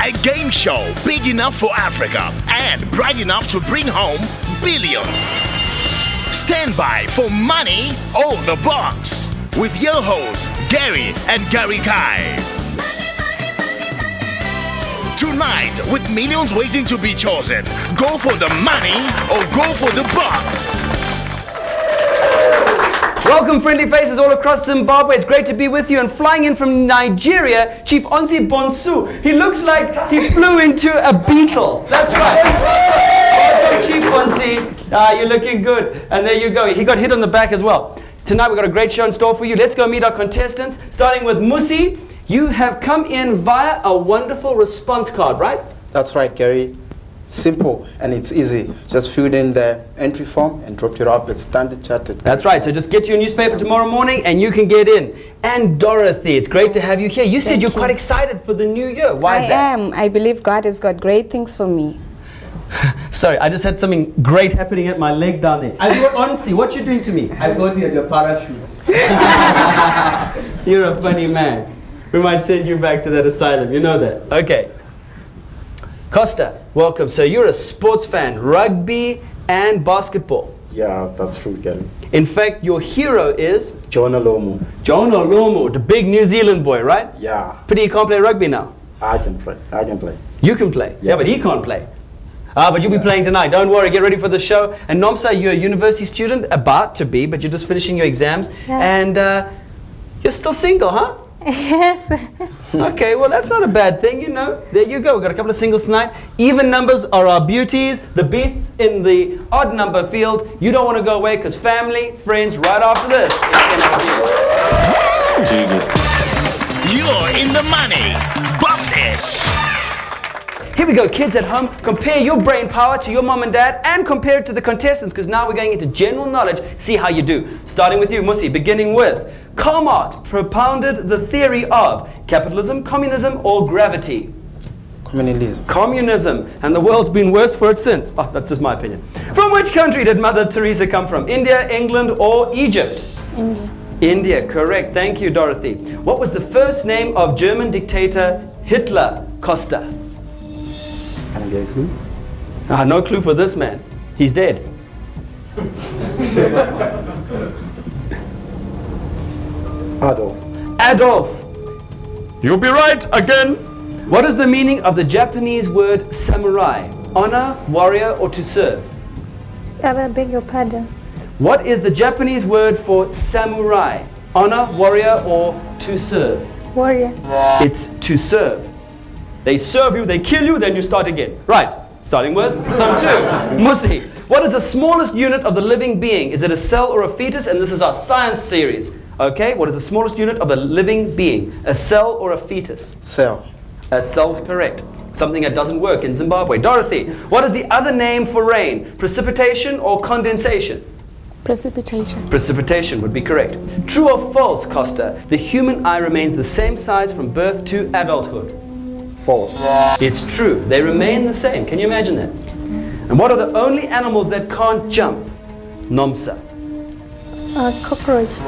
A game show big enough for Africa and bright enough to bring home billions. Stand by for Money or the Box with your hosts, Gary and Gary Kai. Tonight, with millions waiting to be chosen, go for the money or go for the box. Welcome, friendly faces all across Zimbabwe. It's great to be with you. And flying in from Nigeria, Chief Onsi Bonsu. He looks like he flew into a beetle. That's right. Welcome, Chief Onsi. You're looking good. And there you go. He got hit on the back as well. Tonight we've got a great show in store for you. Let's go meet our contestants. Starting with Musi. You have come in via a wonderful response card, right? That's right, Gary. Simple and it's easy. Just fill in the entry form and drop it up at Standard Chartered. That's right. So just get your newspaper tomorrow morning and you can get in. And Dorothy, it's great to have you here. You said you're quite excited for the new year. Why is that? I am. I believe God has got great things for me. Sorry, I just had something great happening at my leg down there. I brought Onsi. What you doing to me? I thought you had your parachutes. You're a funny man. We might send you back to that asylum. You know that. Okay. Costa, welcome. So you're a sports fan, rugby and basketball. Yeah, that's true, Gary. In fact, your hero is? John Olomo. John Olomo, the big New Zealand boy, right? Yeah. Pity he can't play rugby now. I can play. You can play? Yeah, but he can't play. But you'll be playing tonight. Don't worry, get ready for the show. And Nomsa, you're a university student, about to be, but you're just finishing your exams. Yeah. And you're still single, huh? Yes. Okay, well that's not a bad thing, you know. There you go. We've got a couple of singles tonight. Even numbers are our beauties. The beasts in the odd number field. You don't want to go away because family, friends, right after this. You're in the money. Box it. Here we go, kids at home. Compare your brain power to your mom and dad and compare it to the contestants because now we're going into general knowledge. See how you do. Starting with you, Musi, beginning with Karl Marx propounded the theory of capitalism, communism, or gravity. Communism. And the world's been worse for it since. Oh, that's just my opinion. From which country did Mother Teresa come from? India, England, or Egypt? India. India, correct. Thank you, Dorothy. What was the first name of German dictator Hitler? Costa. Can I get a clue? No clue for this man. He's dead. Adolf. You'll be right again. What is the meaning of the Japanese word samurai? Honor, warrior, or to serve? I beg your pardon. What is the Japanese word for samurai? Honor, warrior, or to serve? Warrior. It's to serve. They serve you, they kill you, then you start again. Right, starting with number 2. Musi. What is the smallest unit of the living being? Is it a cell or a fetus? And this is our science series. Okay, what is the smallest unit of a living being? A cell or a fetus? Cell. A cell's correct. Something that doesn't work in Zimbabwe. Dorothy, what is the other name for rain? Precipitation or condensation? Precipitation. Precipitation would be correct. True or false, Costa? The human eye remains the same size from birth to adulthood. False. It's true. They remain the same. Can you imagine that? And what are the only animals that can't jump? Nomsa. Cockroach.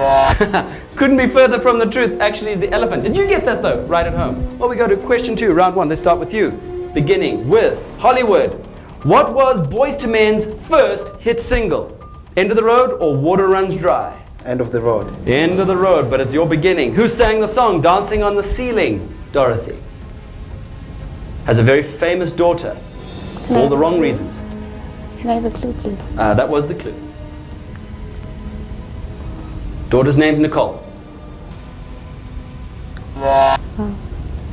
Couldn't be further from the truth. Actually, is the elephant. Did you get that though? Right at home. Well, we go to question 2, round 1. Let's start with you. Beginning with Hollywood. What was Boyz II Men's first hit single? End of the Road or Water Runs Dry? End of the road. End of the Road, but it's your beginning. Who sang the song Dancing on the Ceiling? Dorothy. Has a very famous daughter. For all the wrong reasons. Can I have a clue, please? That was the clue. Daughter's name's Nicole.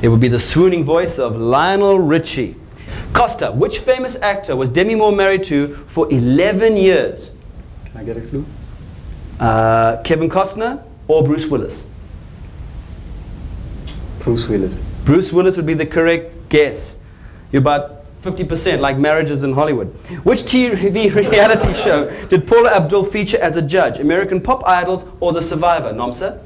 It would be the swooning voice of Lionel Richie. Costa, which famous actor was Demi Moore married to for 11 years? Can I get a clue? Kevin Costner or Bruce Willis? Bruce Willis. Bruce Willis would be the correct guess. You're about 50% like marriages in Hollywood. Which TV reality show did Paula Abdul feature as a judge? American Pop Idols or The Survivor? Nomsa?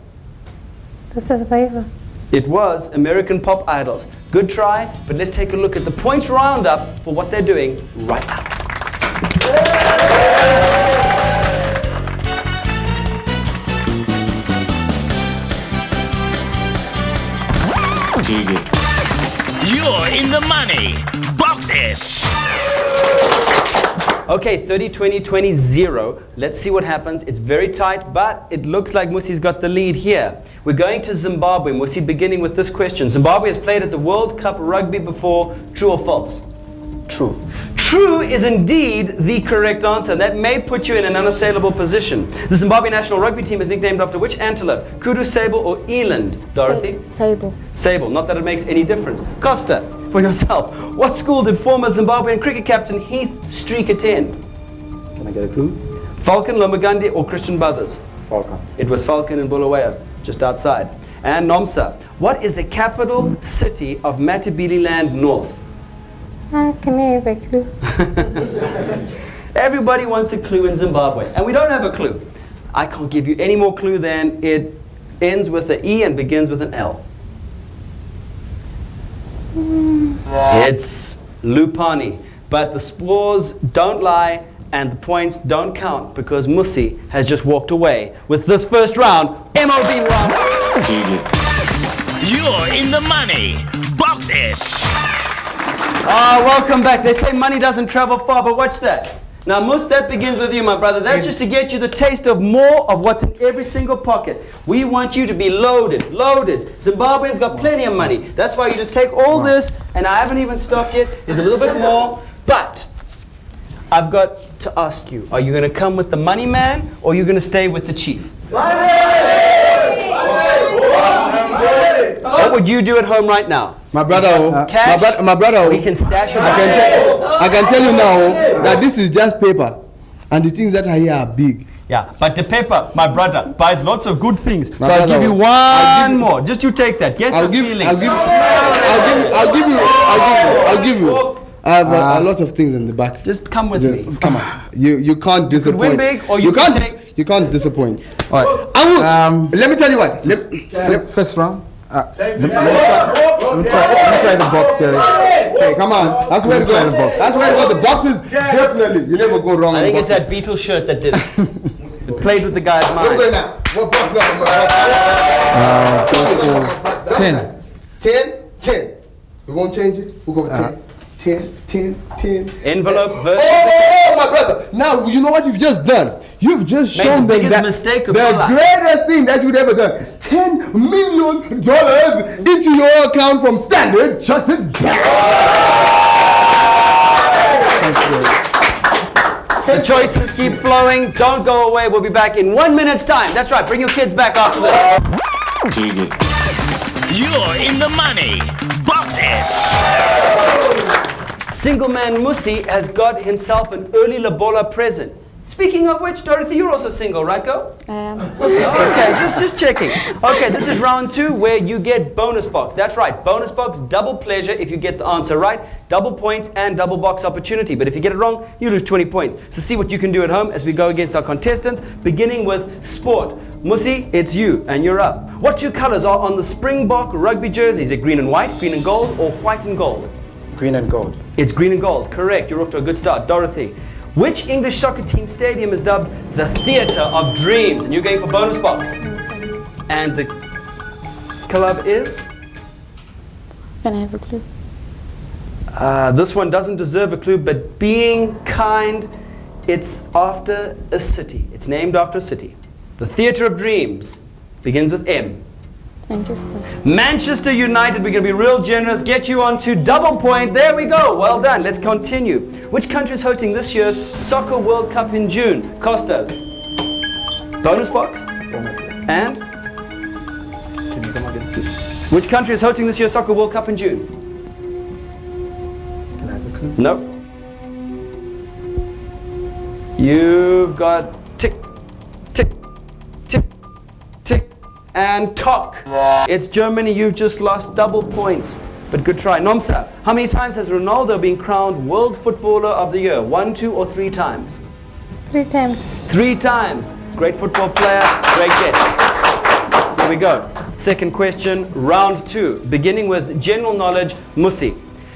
The Survivor. It was American Pop Idols. Good try, but let's take a look at the points roundup for what they're doing right now. You're in the money. Box it. Okay, 30, 20, 20, 0. Let's see what happens. It's very tight, but it looks like Musi's got the lead here. We're going to Zimbabwe. Musi, beginning with this question. Zimbabwe has played at the World Cup Rugby before. True or false? True. True is indeed the correct answer. That may put you in an unassailable position. The Zimbabwe national rugby team is nicknamed after which antelope? Kudu, sable, or eland? Dorothy? Sable. Sable. Not that it makes any difference. Costa, for yourself. What school did former Zimbabwean cricket captain Heath Streak attend? Can I get a clue? Falcon, Lomagandi, or Christian Brothers? Falcon. It was Falcon in Bulawayo, just outside. And Nomsa, what is the capital city of Matabeleland North? Can I have a clue? Everybody wants a clue in Zimbabwe, and we don't have a clue. I can't give you any more clue than it ends with an E and begins with an L. It's Lupani, but the scores don't lie and the points don't count because Musi has just walked away with this first round, MOB round. You're in the money. Box it. Welcome back. They say money doesn't travel far, but watch that. Now, Mus, that begins with you, my brother. That's just to get you the taste of more of what's in every single pocket. We want you to be loaded. Zimbabweans got plenty of money. That's why you just take all this, and I haven't even stopped yet. There's a little bit more, but I've got to ask you, are you going to come with the money man, or are you going to stay with the chief? What would you do at home right now? My brother, Cash? my brother, We can stash it. I can tell you now that this is just paper, and the things that are here are big. Yeah, but the paper, my brother, buys lots of good things. My So I'll brother, give you one more. Just you take that. Get the feelings. I'll give you. I have a lot of things in the back. Just come with me. Come on, you can't disappoint. win big or you can take- You can't disappoint. All right. I will. Let me tell you what. First round. Let me try the box, Gary. Hey, come on. That's where to go. That's where to go. The boxes, definitely. You never go wrong. I think in it's that Beatles shirt that did it. It played with the guy's boxes. What mind. now? What box number? 10. 10. We won't change it. We'll go with 10. 10. Envelope versus. Oh, my brother. Now, you know what you've just done? You've just Made shown the them biggest that mistake of the your life. greatest thing that you've ever done. $10 million into your account from Standard Chartered Bank. The choices keep flowing. Don't go away. We'll be back in 1 minute's time. That's right. Bring your kids back after this. You're in the money. Box it. Single man Musi has got himself an early Lobola present. Speaking of which, Dorothy, you're also single, right, girl? I am. Okay, just checking. Okay, this is round 2 where you get bonus box. That's right, bonus box, double pleasure if you get the answer right, double points and double box opportunity. But if you get it wrong, you lose 20 points. So see what you can do at home as we go against our contestants, beginning with sport. Musi, it's you, and you're up. What 2 colors are on the Springbok rugby jersey? Is it green and white, green and gold, or white and gold? Green and gold. It's green and gold, correct. You're off to a good start. Dorothy, which English soccer team stadium is dubbed the Theatre of Dreams? And you're going for bonus box. And the club is? Can I have a clue? This one doesn't deserve a clue, but being kind, it's after a city. It's named after a city. The Theatre of Dreams begins with M. Manchester. Manchester United, we're going to be real generous, get you on to double point. There we go. Well done. Let's continue. Which country is hosting this year's Soccer World Cup in June? Costa. Bonus box? Bonus. And? Can you come again, please? Which country is hosting this year's Soccer World Cup in June? Can I have a clue? No. You've got tick, tick, tick, tick, and tock. It's Germany. You've just lost double points. But good try. Nomsa, how many times has Ronaldo been crowned World Footballer of the Year? 1, 2, or 3 times? 3 times. 3 times. Great football player. Great guess. Here we go. Second question, round 2. Beginning with general knowledge, Musi.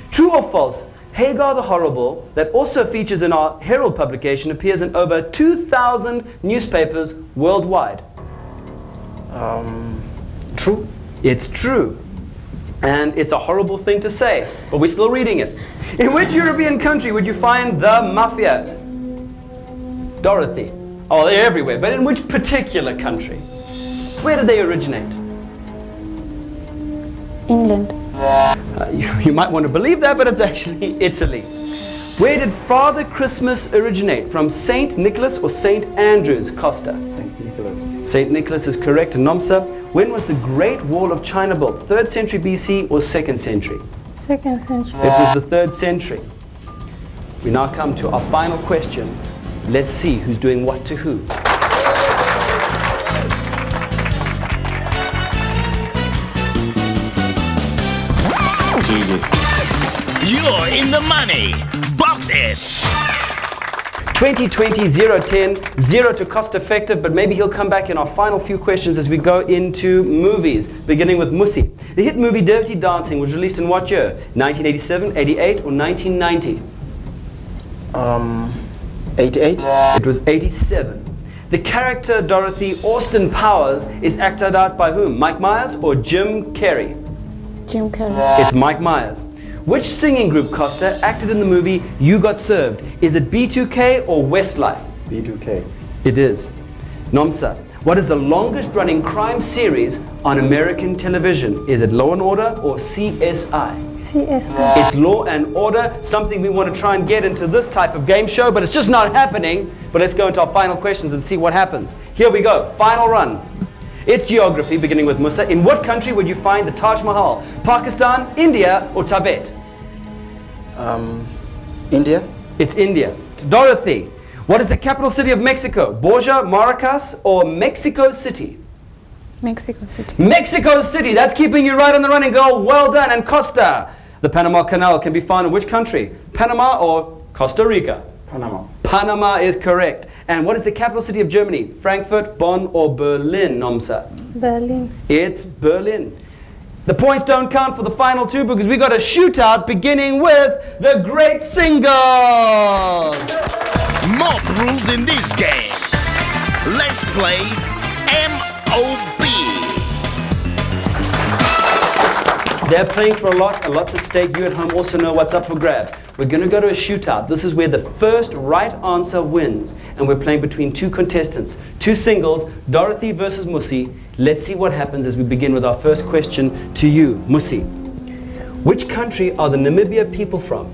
True or false? Hagar the Horrible, that also features in our Herald publication, appears in over 2,000 newspapers worldwide. True. It's true. And it's a horrible thing to say, but we're still reading it. In which European country would you find the mafia? Dorothy. Oh, they're everywhere, but in which particular country? Where did they originate? England. You might want to believe that, but it's actually Italy. Where did Father Christmas originate? From St. Nicholas or St. Andrews, Costa? St. Nicholas. St. Nicholas is correct. Nomsa, when was the Great Wall of China built? 3rd century BC or 2nd century? 2nd century. It was the 3rd century. We now come to our final questions. Let's see who's doing what to who. You're in the money. Box it. 2020, 010, 0 to cost effective, but maybe he'll come back in our final few questions as we go into movies, beginning with Musi. The hit movie Dirty Dancing was released in what year? 1987, 88, or 1990? 88. It was 87. The character Dorothy Austin Powers is acted out by whom? Mike Myers or Jim Carrey? Jim Carrey. It's Mike Myers. Which singing group, Costa, acted in the movie You Got Served? Is it B2K or Westlife? B2K. It is. Nomsa, what is the longest running crime series on American television? Is it Law and Order or CSI? CSI. It's Law and Order, something we want to try and get into this type of game show, but it's just not happening. But let's go into our final questions and see what happens. Here we go, final run. It's geography, beginning with Musa. In what country would you find the Taj Mahal? Pakistan, India, or Tibet? India. It's India. Dorothy, what is the capital city of Mexico? Borja, Maracas, or Mexico City? Mexico City. Mexico City, that's keeping you right on the running, girl. Well done. And Costa, the Panama Canal can be found in which country? Panama or Costa Rica? Panama. Panama is correct. And what is the capital city of Germany? Frankfurt, Bonn, or Berlin, Nomsa? Berlin. It's Berlin. The points don't count for the final two because we got a shootout beginning with the great singles. Mob rules in this game. Let's play MOB. They're playing for a lot, and lots at stake. You at home also know what's up for grabs. We're going to go to a shootout. This is where the first right answer wins. And we're playing between two contestants. Two singles, Dorothy versus Musi. Let's see what happens as we begin with our first question to you, Musi. Which country are the Namibia people from?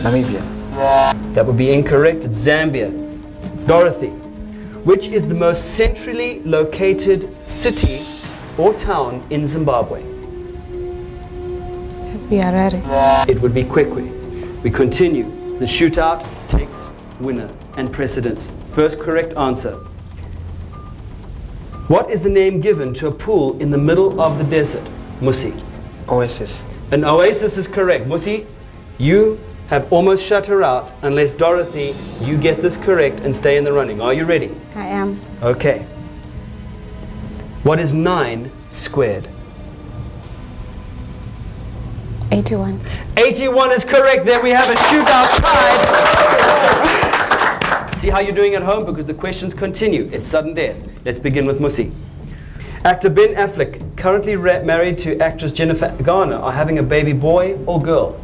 Namibia. That would be incorrect. It's Zambia. Dorothy, which is the most centrally located city or town in Zimbabwe? Harare. It would be Kwekwe. We continue. The shootout takes winner and precedence. First correct answer. What is the name given to a pool in the middle of the desert? Musi. Oasis. An oasis is correct. Musi, you have almost shut her out unless Dorothy, you get this correct and stay in the running. Are you ready? I am. Okay. What is 9 squared? 81. 81 is correct. There we have a shootout tied. See how you're doing at home because the questions continue. It's sudden death. Let's begin with Musi. Actor Ben Affleck, currently married to actress Jennifer Garner, are having a baby boy or girl?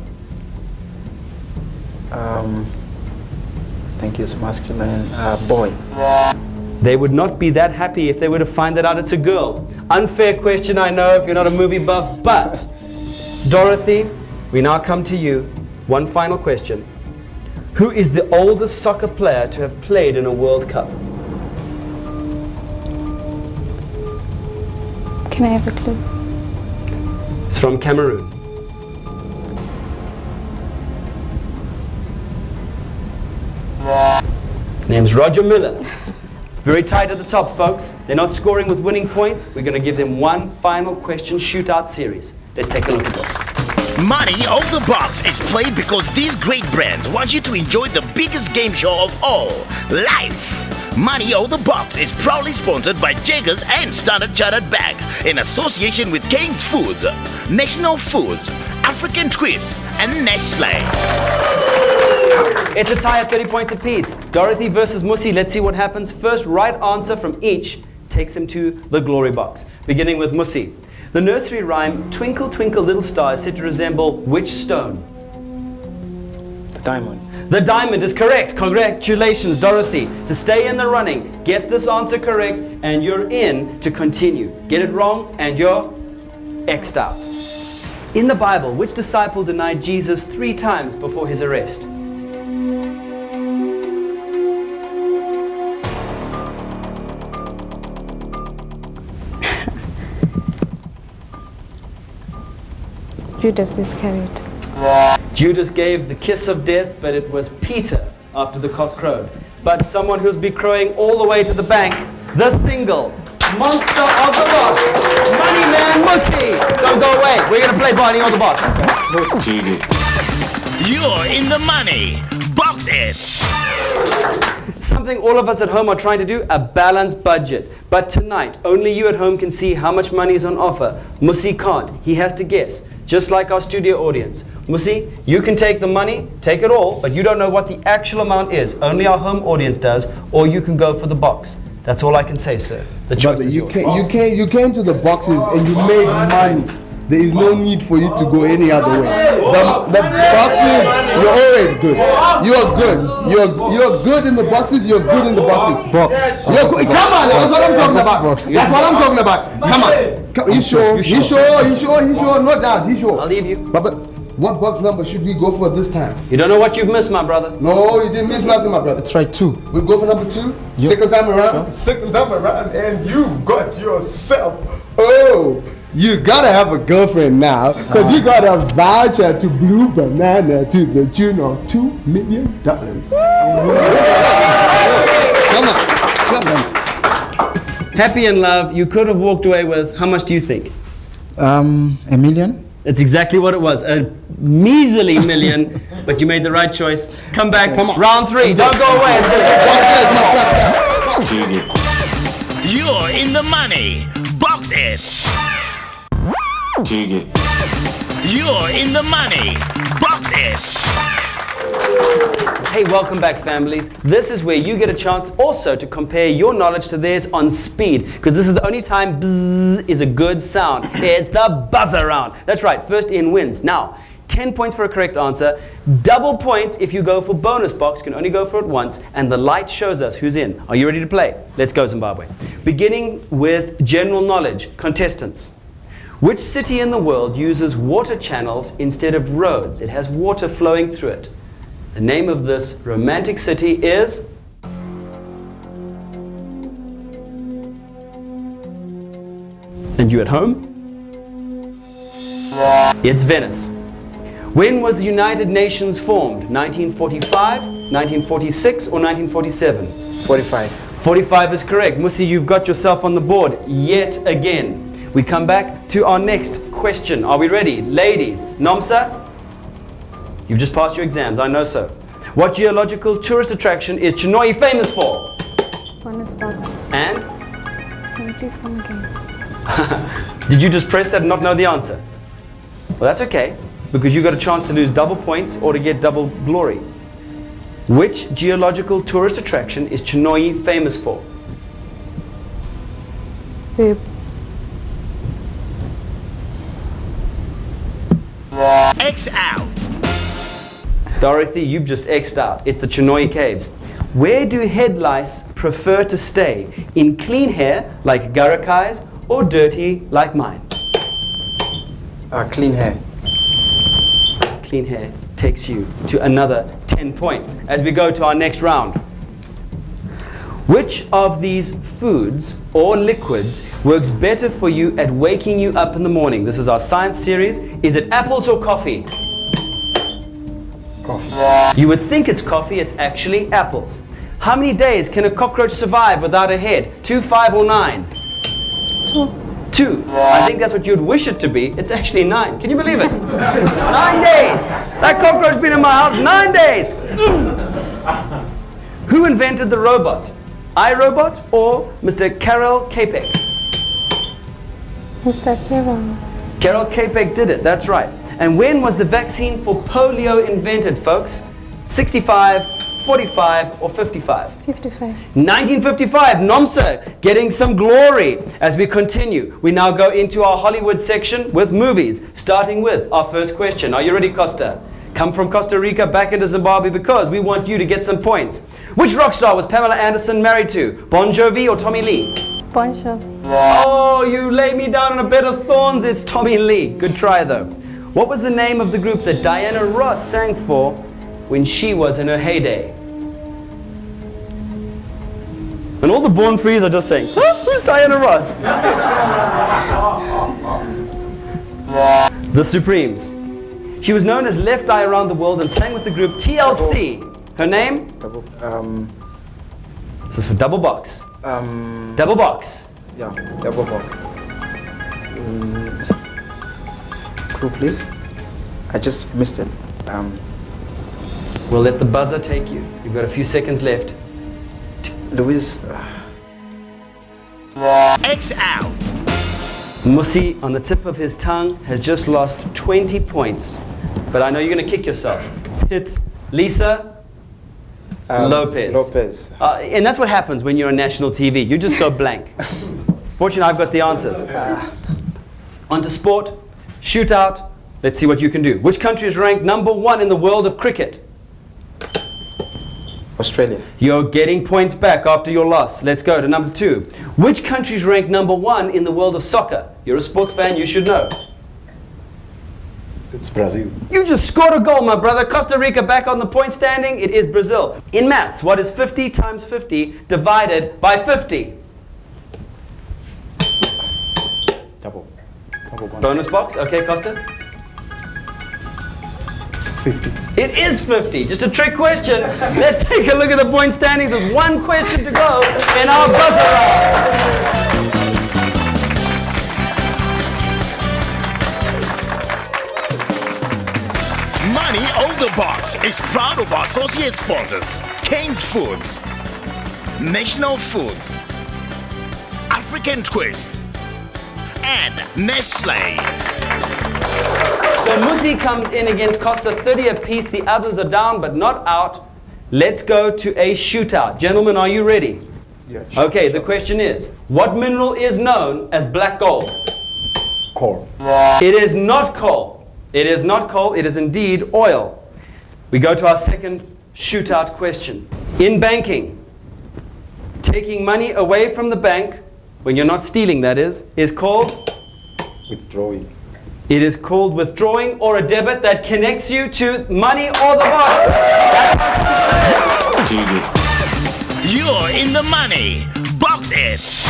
I think it's masculine. Boy. They would not be that happy if they were to find that out it's a girl. Unfair question, I know, if you're not a movie buff, but Dorothy, we now come to you. One final question. Who is the oldest soccer player to have played in a World Cup? Can I have a clue? It's from Cameroon. Name's Roger Miller. It's very tight at the top, folks. They're not scoring with winning points. We're going to give them one final question shootout series. Let's take a look at this. Money Out the Box is played because these great brands want you to enjoy the biggest game show of all, life. Money Out the Box is proudly sponsored by Jaggers and Standard Chartered Bank in association with King's Foods, National Foods, African Twist, and Nestle. It's a tie at 30 points apiece. Dorothy versus Musi. Let's see what happens. First right answer from each takes him to the glory box. Beginning with Musi. The nursery rhyme, Twinkle Twinkle Little Star, is said to resemble which stone? The diamond. The diamond is correct. Congratulations, Dorothy. To stay in the running, get this answer correct and you're in to continue. Get it wrong and you're X'd out. In the Bible, which disciple denied Jesus 3 times before his arrest? Judas Iscariot. Judas gave the kiss of death, but it was Peter after the cock crowed. But someone who's been crowing all the way to the bank, the single monster of the box, Money Man Musi. Don't go away. We're going to play Barney on the box. You're in the money. Box it. Something all of us at home are trying to do, a balanced budget. But tonight, only you at home can see how much money is on offer. Musi can't. He has to guess, just like our studio audience. Musi, you can take the money, take it all, but you don't know what the actual amount is. Only our home audience does, or you can go for the box. That's all I can say, sir. The choice Brother, is you yours. came to the boxes and you made money. There is no need for you to go any other way. The boxes, you're always good. You are good. You're good in the boxes. You're good in the boxes. Box. You're good. Come on, that's what I'm talking about. That's what I'm talking about. Come on. You sure? You sure? No doubt. You sure? I'll leave you. But what box number should we go for this time? You don't know what you've missed, my brother. No, you didn't miss nothing, my brother. Let's try 2. We go for number 2. Yep. Second time around. Second time around, and you've got yourself. Oh, you gotta have a girlfriend now, cause you got a voucher to Blue Banana to the tune of $2 million. Come on. Happy in love, you could have walked away with, how much do you think? $1 million. That's exactly what it was, a measly million, but you made the right choice. Come back, round 3, don't go away. You're in the money. Box it. You're in the money. Box it. Hey, welcome back, families. This is where you get a chance also to compare your knowledge to theirs on speed, because this is the only time bzzz is a good sound. It's the buzzer round. That's right, first in wins. Now, 10 points for a correct answer, double points if you go for bonus box, you can only go for it once, and the light shows us who's in. Are you ready to play? Let's go, Zimbabwe. Beginning with general knowledge, contestants. Which city in the world uses water channels instead of roads? It has water flowing through it. The name of this romantic city is... And you at home? It's Venice. When was the United Nations formed? 1945, 1946, or 1947? 45. 45 is correct. Musi, you've got yourself on the board yet again. We come back to our next question. Are we ready? Ladies, Nomsa, you've just passed your exams, I know so. What geological tourist attraction is Chinhoyi famous for? Bonus box. And? Can you please come again? Did you just press that and not know the answer? Well, that's okay, because you got a chance to lose double points or to get double glory. Which geological tourist attraction is Chinhoyi famous for? The X out. Dorothy, you've just X'd out. It's the Chinhoyi Caves. Where do head lice prefer to stay? In clean hair, like Garakai's, or dirty, like mine? Clean hair. Clean hair takes you to another 10 points as we go to our next round. Which of these foods or liquids works better for you at waking you up in the morning? This is our science series. Is it apples or coffee? Coffee. You would think it's coffee, it's actually apples. How many days can a cockroach survive without a head? 2, 5, or 9? 2. I think that's what you'd wish it to be. It's actually 9. Can you believe it? 9 days! That cockroach's been in my house 9 days! Who invented the robot? iRobot or Mr. Carol Capek? Mr. Carol. Carol Capek did it, that's right. And when was the vaccine for polio invented, folks? 65, 45, or 55? 55. 1955, Nomsa getting some glory. As we continue, we now go into our Hollywood section with movies, starting with our first question. Are you ready, Costa? Come from Costa Rica back into Zimbabwe because we want you to get some points. Which rock star was Pamela Anderson married to? Bon Jovi or Tommy Lee? Bon Jovi. Oh, you lay me down on a bed of thorns. It's Tommy Lee. Good try, though. What was the name of the group that Diana Ross sang for when she was in her heyday? And all the Born Frees are just saying, huh? Who's Diana Ross? The Supremes. She was known as Left Eye Around the World and sang with the group TLC. Her name? This is for Double Box. Double Box. Yeah, double box. Clue, please. I just missed it. We'll let the buzzer take you. You've got a few seconds left. Louise. X out. Musi, on the tip of his tongue, has just lost 20 points. But I know you're going to kick yourself. It's Lisa Lopez. And that's what happens when you're on national TV. You just go blank. Fortunately, I've got the answers. On to sport. Shootout. Let's see what you can do. Which country is ranked #1 in the world of cricket? Australia. You're getting points back after your loss. Let's go to #2. Which country is ranked #1 in the world of soccer? You're a sports fan, you should know. It's Brazil. You just scored a goal, my brother. Costa Rica back on the point standing. It is Brazil. In maths, what is 50 times 50 divided by 50? Double one. Bonus box. Okay, Costa? It's 50. It is 50. Just a trick question. Let's take a look at the point standings with one question to go in our buzzer round. Money on the Box is proud of our associate sponsors, Kane's Foods, National Foods, African Twist, and Nestle. So Musi comes in against Costa 30 apiece. The others are down but not out. Let's go to a shootout. Gentlemen, are you ready? Yes. Okay, the question is, what mineral is known as black gold? Coal. It is not coal. It is not coal, it is indeed oil. We go to our second shootout question. In banking, taking money away from the bank, when you're not stealing that is called? Withdrawing. It is called withdrawing, or a debit that connects you to money or the box. You're in the money. Box it.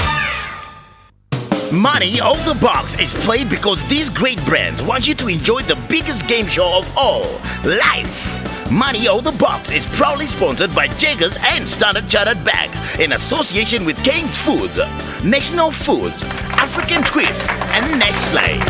Money on the Box is played because these great brands want you to enjoy the biggest game show of all, life. Money on the Box is proudly sponsored by Jaggers and Standard Chartered Bank in association with Kane's Foods, National Foods, African Twist, and Nestle.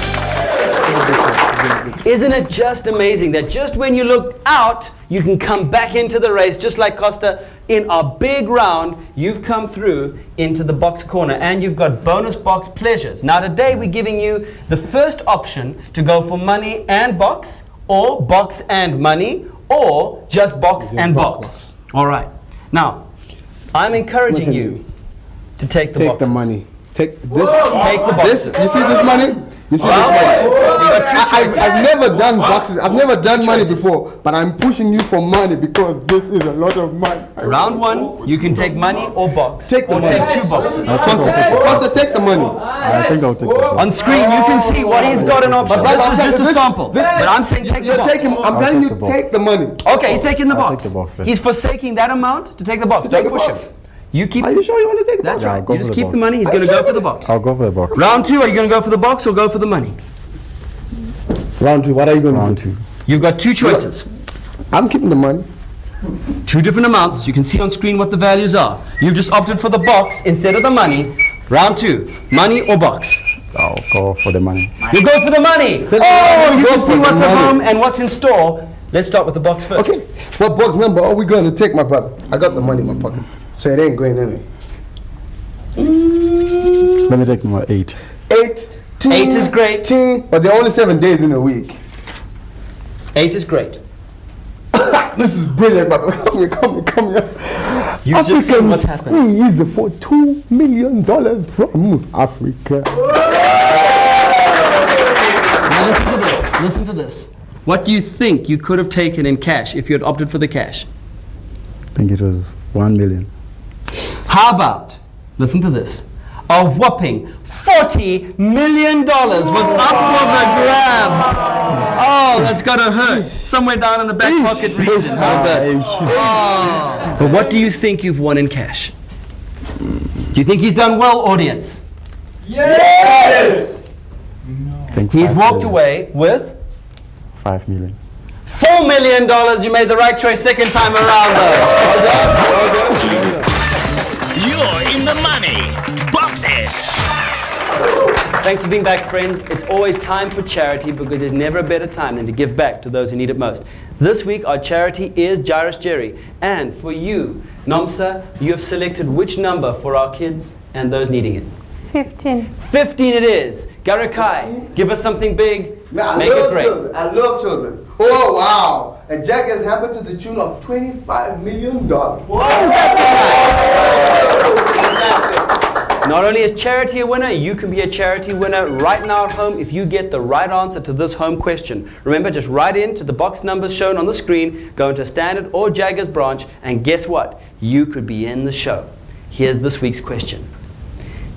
Isn't it just amazing that just when you look out, you can come back into the race, just like Costa. In our big round, you've come through into the box corner and you've got bonus box pleasures. Now today we're giving you the first option to go for money and box, or box and money, or just box and box. All right. Now, I'm encouraging you to take the boxes. Take the money. Take this. Take the boxes. This. You see this money? You see this money? I've never done boxes. I've never done money before, but I'm pushing you for money because this is a lot of money. Round 1, you can take money or box. Take the or money. take 2 boxes. Costa, take the money. I think I'll take the box. On screen, you can see what he's got in option. This is just a sample. But I'm saying take the box. I'm telling you, take the money. Okay, he's taking the box. take the box, please. He's forsaking that amount to take the box. take Don't the push box. him. You keep. Are you sure you want to take the That's box? Yeah, right. go You for just the keep the box. money. He's going to go for the box. I'll go for the box. Round 2, are you going to go for the box or go for the money? Round 2, what are you going to Round do? 2. You've got 2 choices. I'm keeping the money. 2 different amounts. You can see on screen what the values are. You've just opted for the box instead of the money. Round 2, money or box? I'll go for the money. You go for the money. Sit Oh, down, you go can for see the what's at money. home and what's in store. Let's start with the box first. Okay, what box number are we going to take, my brother? I got the money in my pocket, so it ain't going in. Let me take number 8. 8, 8 is great. but there are only 7 days in a week. 8 is great. This is brilliant, but come here. You just said what's happened. Squeeze for $2 million from Africa. Now listen to this. What do you think you could have taken in cash if you had opted for the cash? I think it was 1 million. How about, listen to this, a whopping $40 million was up for the grabs. Oh, that's gotta hurt. Somewhere down in the back pocket region. But what do you think you've won in cash? Do you think he's done well, audience? Yes! I think He's 5 walked million. away with 5 million. $4 million. You made the right choice second time around, though. You're in the money. Box it. Thanks for being back, friends. It's always time for charity because there's never a better time than to give back to those who need it most. This week, our charity is Jairus Jerry. And for you, Nomsa, you have selected which number for our kids and those needing it? 15. 15 it is. Garakai, give us something big. Man, Make it great. children. I love children. Oh, wow. And Jack has happened to the tune of $25 million. Not only is charity a winner, you can be a charity winner right now at home if you get the right answer to this home question. Remember, just write in to the box numbers shown on the screen, go into a Standard or Jaggers branch, and guess what? You could be in the show. Here's this week's question.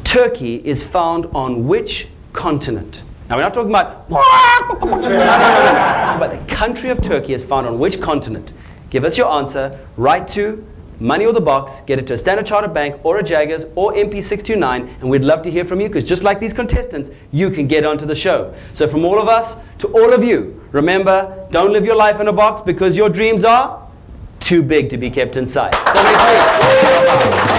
Turkey is found on which continent? Now, we're not talking about... No. But the country of Turkey is found on which continent? Give us your answer. Write to Money or the Box, get it to a Standard Chartered Bank or a Jaggers or MP629, and we'd love to hear from you because just like these contestants, you can get onto the show. So from all of us to all of you, remember, don't live your life in a box because your dreams are too big to be kept inside. So next week.